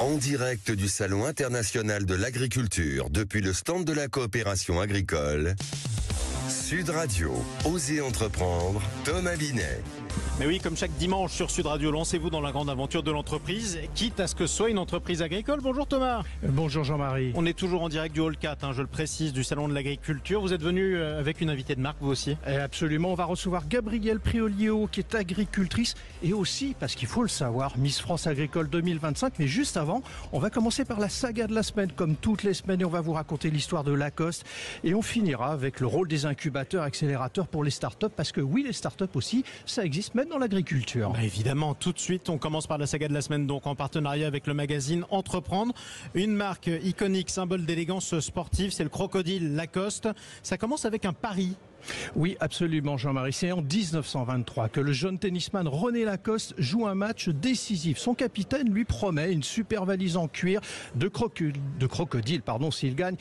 En direct du Salon international de l'agriculture depuis le stand de la coopération agricole, Sud Radio, Osez entreprendre, Thomas Binet. Mais oui, comme chaque dimanche sur Sud Radio, lancez-vous dans la grande aventure de l'entreprise, quitte à ce que ce soit une entreprise agricole. Bonjour Thomas. Bonjour Jean-Marie. On est toujours en direct du Hall 4, je le précise, du Salon de l'agriculture. Vous êtes venu avec une invitée de marque, vous aussi? Absolument, on va recevoir Gabrielle Priolio, qui est agricultrice et aussi, parce qu'il faut le savoir, Miss France Agricole 2025. Mais juste avant, on va commencer par la saga de la semaine, comme toutes les semaines, et on va vous raconter l'histoire de Lacoste. Et on finira avec le rôle des incubateurs, accélérateurs pour les startups, parce que oui, les startups aussi, ça existe même dans l'agriculture. Évidemment, tout de suite, on commence par la saga de la semaine, donc en partenariat avec le magazine Entreprendre. Une marque iconique, symbole d'élégance sportive, c'est le crocodile Lacoste. Ça commence avec un pari. Oui, absolument Jean-Marie. C'est en 1923 que le jeune tennisman René Lacoste joue un match décisif. Son capitaine lui promet une super valise en cuir de crocodile, s'il gagne.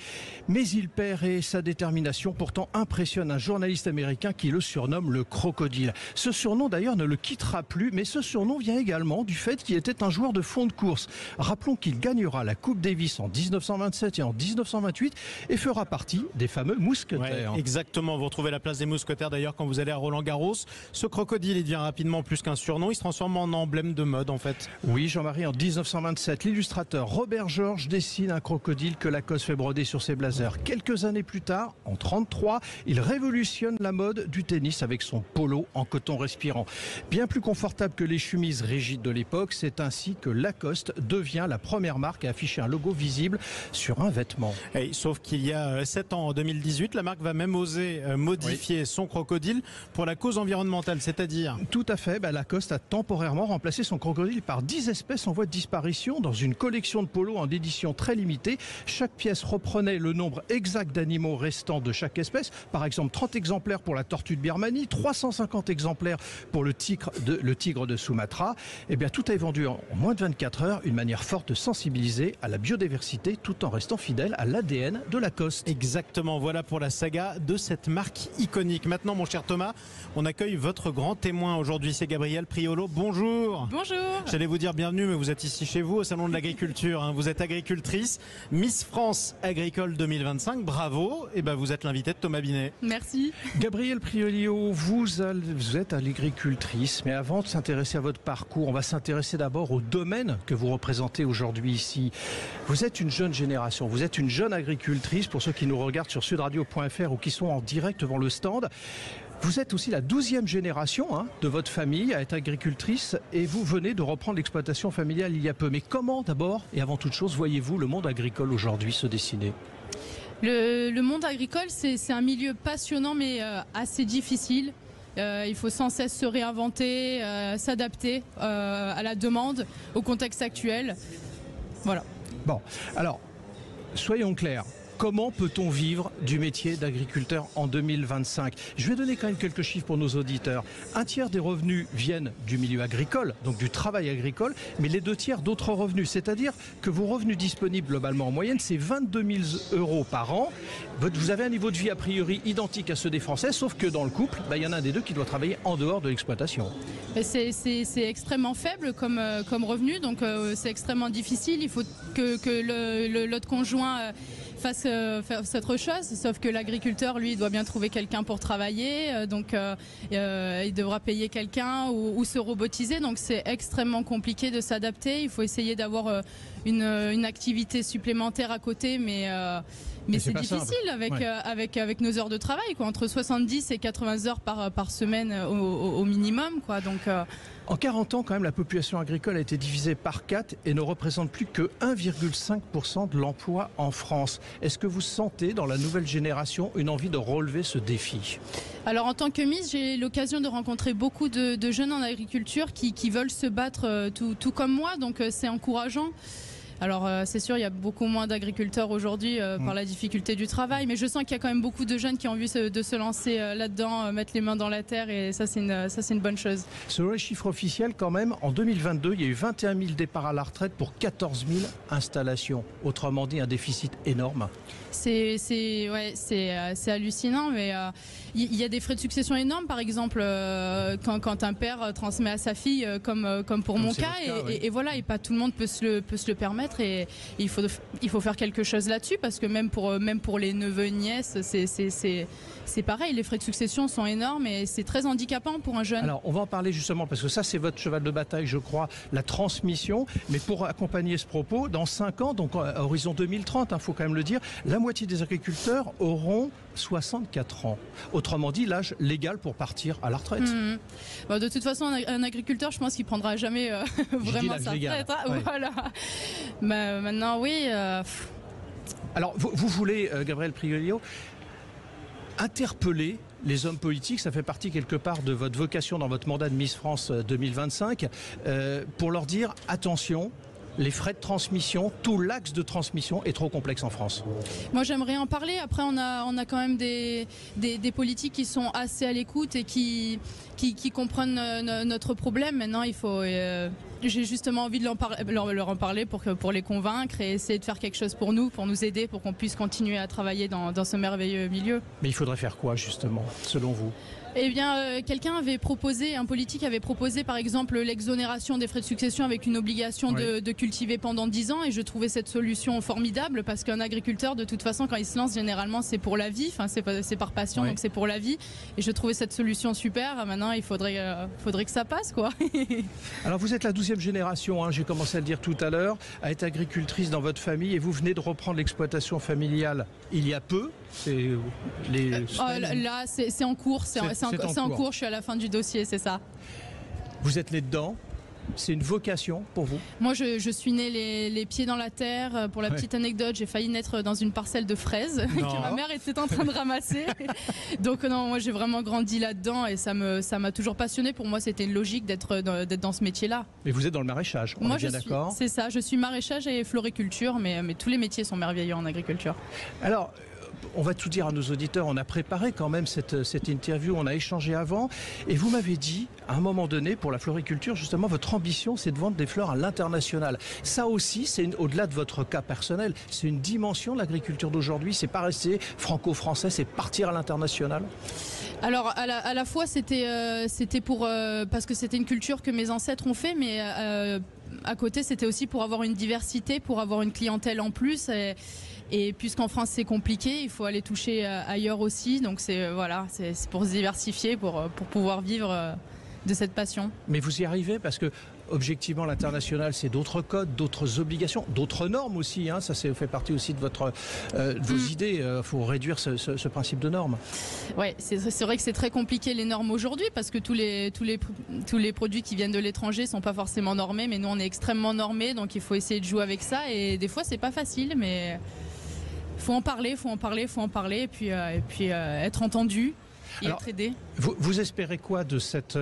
Mais il perd et sa détermination pourtant impressionne un journaliste américain qui le surnomme le crocodile. Ce surnom d'ailleurs ne le quittera plus, mais ce surnom vient également du fait qu'il était un joueur de fond de course. Rappelons qu'il gagnera la Coupe Davis en 1927 et en 1928 et fera partie des fameux mousquetaires. Ouais, exactement, vous retrouvez la place des mousquetaires d'ailleurs quand vous allez à Roland-Garros. Ce crocodile, il devient rapidement plus qu'un surnom, il se transforme en emblème de mode en fait. Oui Jean-Marie, en 1927, l'illustrateur Robert Georges dessine un crocodile que Lacoste fait broder sur ses blazers. Quelques années plus tard, en 1933, il révolutionne la mode du tennis avec son polo en coton respirant. Bien plus confortable que les chemises rigides de l'époque, c'est ainsi que Lacoste devient la première marque à afficher un logo visible sur un vêtement. Sauf qu'il y a 7 ans, en 2018, la marque va même oser modifier son crocodile pour la cause environnementale, c'est-à-dire? Tout à fait, Lacoste a temporairement remplacé son crocodile par 10 espèces en voie de disparition dans une collection de polos en édition très limitée. Chaque pièce reprenait le nombre exact d'animaux restants de chaque espèce. Par exemple, 30 exemplaires pour la tortue de Birmanie, 350 exemplaires pour le tigre de Sumatra. Tout est vendu en moins de 24 heures, une manière forte de sensibiliser à la biodiversité tout en restant fidèle à l'ADN de Lacoste. Exactement, voilà pour la saga de cette marque iconique. Maintenant, mon cher Thomas, on accueille votre grand témoin aujourd'hui, c'est Gabrielle Priolio. Bonjour. Bonjour. J'allais vous dire bienvenue, mais vous êtes ici chez vous au Salon de l'agriculture. Vous êtes agricultrice, Miss France Agricole 2025. Bravo. Vous êtes l'invitée de Thomas Binet. Merci. Gabrielle Priolio, vous êtes agricultrice, mais avant de s'intéresser à votre parcours, on va s'intéresser d'abord au domaine que vous représentez aujourd'hui ici. Vous êtes une jeune génération, vous êtes une jeune agricultrice, pour ceux qui nous regardent sur sudradio.fr ou qui sont en direct devant le stand. Vous êtes aussi la 12e génération de votre famille à être agricultrice et vous venez de reprendre l'exploitation familiale il y a peu. Mais comment d'abord et avant toute chose voyez-vous le monde agricole aujourd'hui se dessiner ? Le monde agricole, c'est un milieu passionnant mais assez difficile. Il faut sans cesse se réinventer, s'adapter à la demande, au contexte actuel. Voilà. Bon, alors, soyons clairs. Comment peut-on vivre du métier d'agriculteur en 2025 ? Je vais donner quand même quelques chiffres pour nos auditeurs. 1/3 des revenus viennent du milieu agricole, donc du travail agricole, mais les 2/3 d'autres revenus. C'est-à-dire que vos revenus disponibles globalement en moyenne, c'est 22 000 € par an. Vous avez un niveau de vie a priori identique à ceux des Français, sauf que dans le couple, il y en a un des deux qui doit travailler en dehors de l'exploitation. C'est extrêmement faible comme revenu, donc c'est extrêmement difficile. Il faut que l'autre conjoint fasse autre chose, sauf que l'agriculteur, lui, doit bien trouver quelqu'un pour travailler, donc il devra payer quelqu'un ou se robotiser, donc c'est extrêmement compliqué de s'adapter. Il faut essayer d'avoir une activité supplémentaire à côté, mais c'est difficile avec nos heures de travail, entre 70 et 80 heures par semaine au minimum, donc En 40 ans, quand même, la population agricole a été divisée par 4 et ne représente plus que 1,5% de l'emploi en France. Est-ce que vous sentez dans la nouvelle génération une envie de relever ce défi ? Alors en tant que Miss, j'ai l'occasion de rencontrer beaucoup de jeunes en agriculture qui veulent se battre tout comme moi, donc c'est encourageant. Alors c'est sûr, il y a beaucoup moins d'agriculteurs aujourd'hui par la difficulté du travail, mais je sens qu'il y a quand même beaucoup de jeunes qui ont envie de se lancer là-dedans, mettre les mains dans la terre, et ça c'est une bonne chose. Selon les chiffres officiels, quand même, en 2022, il y a eu 21 000 départs à la retraite pour 14 000 installations. Autrement dit, un déficit énorme. C'est hallucinant, mais il y a des frais de succession énormes, par exemple quand un père transmet à sa fille, comme pour mon cas, et voilà, et pas tout le monde peut se le permettre. transmettre et il faut faire quelque chose là-dessus parce que même pour les neveux nièces, c'est pareil, les frais de succession sont énormes et c'est très handicapant pour un jeune. Alors on va en parler justement parce que ça c'est votre cheval de bataille, je crois, la transmission. Mais pour accompagner ce propos, dans 5 ans, donc à horizon 2030, faut quand même le dire, la moitié des agriculteurs auront 64 ans. Autrement dit, l'âge légal pour partir à la retraite. Bon, de toute façon, un agriculteur, je pense qu'il prendra jamais vraiment sa retraite. Ouais. Voilà. Mais maintenant, oui. Alors, vous voulez, Gabriel Priolio, interpeller les hommes politiques, ça fait partie quelque part de votre vocation dans votre mandat de Miss France 2025, pour leur dire attention, les frais de transmission, tout l'axe de transmission est trop complexe en France. Moi j'aimerais en parler, après on a quand même des politiques qui sont assez à l'écoute et qui comprennent notre problème. Maintenant il faut... j'ai justement envie de leur en parler pour les convaincre et essayer de faire quelque chose pour nous aider, pour qu'on puisse continuer à travailler dans ce merveilleux milieu. Mais il faudrait faire quoi justement, selon vous ? Eh bien, un politique avait proposé par exemple l'exonération des frais de succession avec une obligation de cultiver pendant 10 ans et je trouvais cette solution formidable parce qu'un agriculteur de toute façon quand il se lance généralement c'est pour la vie, c'est par passion donc c'est pour la vie et je trouvais cette solution super. Maintenant il faudrait que ça passe quoi. Alors vous êtes la 12e génération, j'ai commencé à le dire tout à l'heure, à être agricultrice dans votre famille et vous venez de reprendre l'exploitation familiale il y a peu. Là c'est en cours, c'est en cours, je suis à la fin du dossier, c'est ça. Vous êtes né dedans, c'est une vocation pour vous? Moi je suis née les pieds dans la terre, pour la petite anecdote j'ai failli naître dans une parcelle de fraises que ma mère était en train de ramasser. Donc non, moi j'ai vraiment grandi là-dedans et ça m'a toujours passionnée, pour moi c'était une logique d'être dans ce métier-là. Mais vous êtes dans le maraîchage, on est bien d'accord? C'est ça, je suis maraîchage et floriculture mais tous les métiers sont merveilleux en agriculture. Alors on va tout dire à nos auditeurs, on a préparé quand même cette interview, on a échangé avant et vous m'avez dit à un moment donné pour la floriculture justement votre ambition c'est de vendre des fleurs à l'international. Ça aussi c'est au-delà de votre cas personnel, c'est une dimension de l'agriculture d'aujourd'hui, c'est pas rester franco-français, c'est partir à l'international. Alors à la fois c'était pour parce que c'était une culture que mes ancêtres ont fait mais à côté c'était aussi pour avoir une diversité, pour avoir une clientèle en plus et puisqu'en France c'est compliqué, il faut aller toucher ailleurs aussi. Donc c'est pour se diversifier, pour pouvoir vivre de cette passion. Mais vous y arrivez parce que objectivement l'international c'est d'autres codes, d'autres obligations, d'autres normes aussi. Ça fait partie aussi de vos idées. Il faut réduire ce principe de normes. Ouais, c'est vrai que c'est très compliqué les normes aujourd'hui parce que tous les produits qui viennent de l'étranger sont pas forcément normés, mais nous on est extrêmement normés, donc il faut essayer de jouer avec ça et des fois c'est pas facile, mais faut en parler et puis être entendu et être aidé. Vous espérez quoi de cette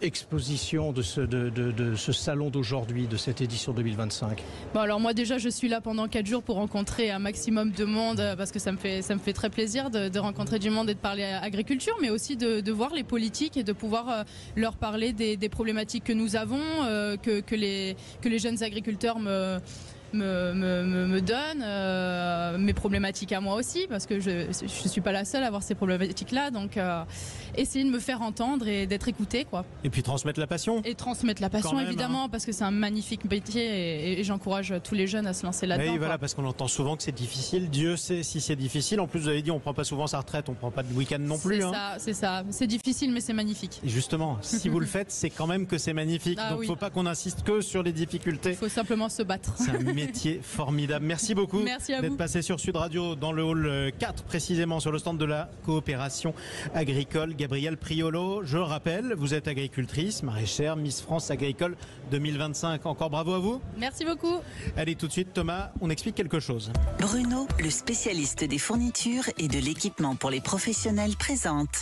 exposition, de ce salon d'aujourd'hui, de cette édition 2025? Bon, alors moi déjà je suis là pendant 4 jours pour rencontrer un maximum de monde parce que ça me fait très plaisir de rencontrer du monde et de parler agriculture, mais aussi de voir les politiques et de pouvoir leur parler des problématiques que nous avons, que les jeunes agriculteurs me donne mes problématiques à moi aussi parce que je suis pas la seule à avoir ces problématiques là, donc essayer de me faire entendre et d'être écoutée quoi. Et puis transmettre la passion. Et transmettre la passion évidemment parce que c'est un magnifique métier et j'encourage tous les jeunes à se lancer là-dedans. Et voilà, parce qu'on entend souvent que c'est difficile, Dieu sait si c'est difficile. En plus vous avez dit on prend pas souvent sa retraite, on prend pas de week-end non plus. C'est ça, c'est difficile mais c'est magnifique. Et justement, si vous le faites, c'est quand même que c'est magnifique. Donc faut pas qu'on insiste que sur les difficultés. Il faut simplement se battre. C'est un métier formidable. Merci beaucoup d'être passé sur Sud Radio dans le hall 4 précisément sur le stand de la coopération agricole. Gabrielle Priolo, je rappelle, vous êtes agricultrice, maraîchère, Miss France agricole 2025. Encore bravo à vous. Merci beaucoup. Allez tout de suite Thomas, on explique quelque chose. Bruno, le spécialiste des fournitures et de l'équipement pour les professionnels présente.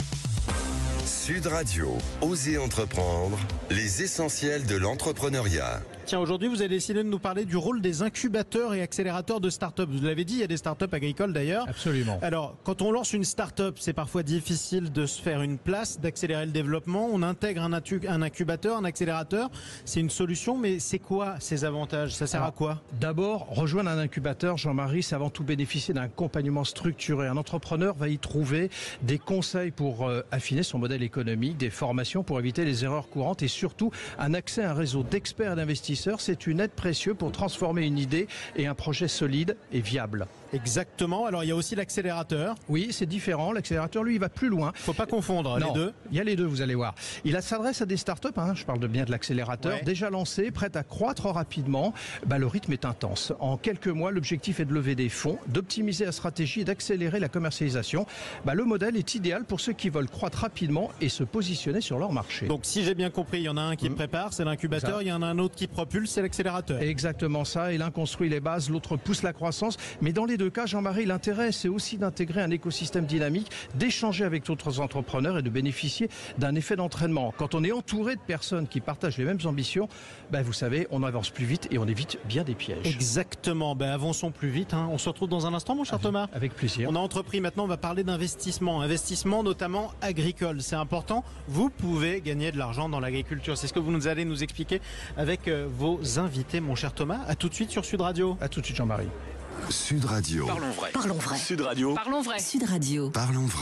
Sud Radio, Osez entreprendre, les essentiels de l'entrepreneuriat. Tiens, aujourd'hui, vous avez décidé de nous parler du rôle des incubateurs et accélérateurs de start-up. Vous l'avez dit, il y a des start-up agricoles d'ailleurs. Absolument. Alors, quand on lance une start-up, c'est parfois difficile de se faire une place, d'accélérer le développement. On intègre un incubateur, un accélérateur. C'est une solution, mais c'est quoi ces avantages? Ça sert à quoi? D'abord, rejoindre un incubateur, Jean-Marie, c'est avant tout bénéficier d'un accompagnement structuré. Un entrepreneur va y trouver des conseils pour affiner son modèle économique, des formations pour éviter les erreurs courantes et surtout un accès à un réseau d'experts et d'investisseurs investisseurs, c'est une aide précieuse pour transformer une idée et un projet solide et viable. Exactement. Alors il y a aussi l'accélérateur. Oui, c'est différent. L'accélérateur, lui, il va plus loin. Faut pas confondre les deux. Il y a les deux, vous allez voir. Il s'adresse à des startups, je parle bien de l'accélérateur, déjà lancées, prêtes à croître rapidement. Le rythme est intense. En quelques mois, l'objectif est de lever des fonds, d'optimiser la stratégie et d'accélérer la commercialisation. Le modèle est idéal pour ceux qui veulent croître rapidement et se positionner sur leur marché. Donc si j'ai bien compris, il y en a un qui prépare, c'est l'incubateur, il y en a un autre qui propulse, c'est l'accélérateur. Exactement ça, et l'un construit les bases, l'autre pousse la croissance. Mais dans les deux cas, Jean-Marie, l'intérêt, c'est aussi d'intégrer un écosystème dynamique, d'échanger avec d'autres entrepreneurs et de bénéficier d'un effet d'entraînement. Quand on est entouré de personnes qui partagent les mêmes ambitions, vous savez, on avance plus vite et on évite bien des pièges. Exactement, avançons plus vite. On se retrouve dans un instant, mon cher Thomas. Avec plaisir. On a entrepris, maintenant on va parler d'investissement. Investissement notamment agricole, c'est important. Vous pouvez gagner de l'argent dans l'agriculture. C'est ce que vous allez nous expliquer avec vos invités, mon cher Thomas. À tout de suite sur Sud Radio. À tout de suite, Jean-Marie. Sud Radio. Parlons vrai. Sud Radio. Sud Radio. Parlons vrai.